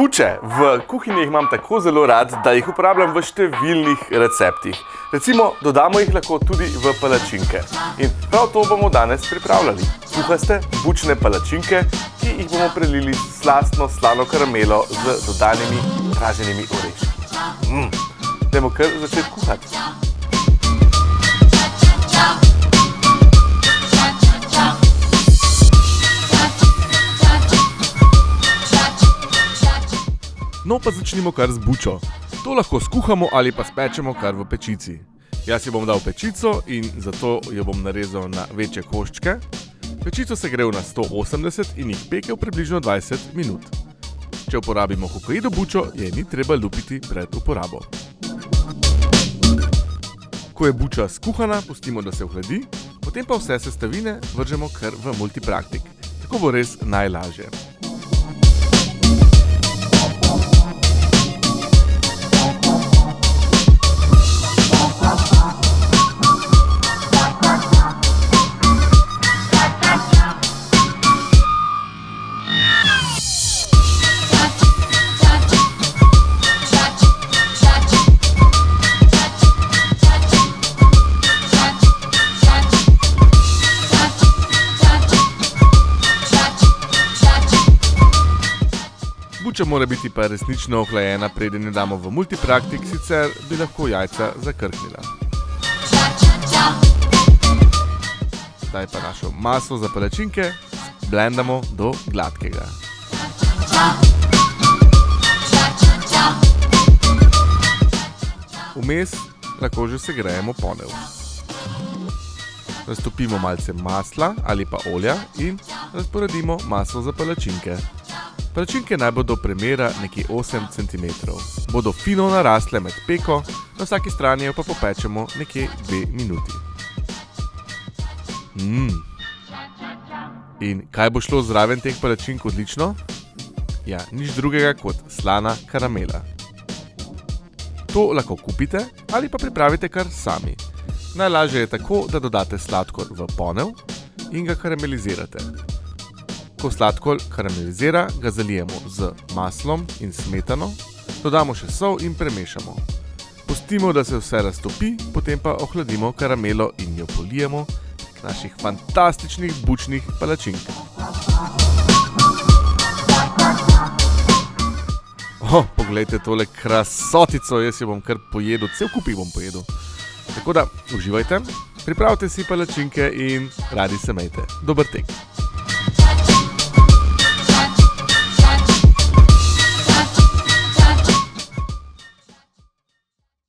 Buče v kuhinji imam tako zelo rad, da jih uporabljam v številnih receptih. Recimo, dodamo jih lahko tudi v palačinke. In prav to bomo danes pripravljali. Kuhaste bučne palačinke, ki jih bomo prelili s slastno slano karamelo z dodanimi praženimi oreščki. Dajmo kar začeti kuhati. No pa začnimo kar z bučo. To lahko skuhamo ali pa spečemo kar v pečici. Jaz jo bom dal v pečico in zato jo bom narezal na večje koščke. Pečico segrev na 180 in jih pekel približno 20 minut. Če uporabimo hokaido bučo, je ni treba lupiti pred uporabo. Ko je buča skuhana, pustimo, da se ohladi, potem pa vse sestavine vržemo kar v multipraktik. Tako bo res najlažje. Buča mora biti pa resnično ohlajena, preden jo damo v multipraktik, sicer bi lahko jajca zakrknila. Zdaj pa našo maso za palačinke blendamo do gladkega. Vmes lahko že segrejemo ponev. Raztopimo malce masla ali pa olja in razporedimo maso za palačinke. Palačinke naj bodo premera nekje 8 cm. Bodo fino narasle med peko, na vsaki strani jo pa popečemo nekje 2 minuti. In kaj bo šlo zraven teh palačink odlično? Ja, nič drugega kot slana karamela. To lahko kupite ali pa pripravite kar sami. Najlažje je tako, da dodate sladkor v ponev in ga karamelizirate. Ko sladkor karamelizira, ga zalijemo z maslom in smetano, dodamo še sol in premešamo. Pustimo, da se vse raztopi, potem pa ohladimo karamelo in jo polijemo prek naših fantastičnih bučnih palačink. Poglejte tole krasotico, jaz jo bom kar pojedel, cel kup jih bom pojedel. Tako da, uživajte, pripravite si palačinke in radi se imejte. Dober tek!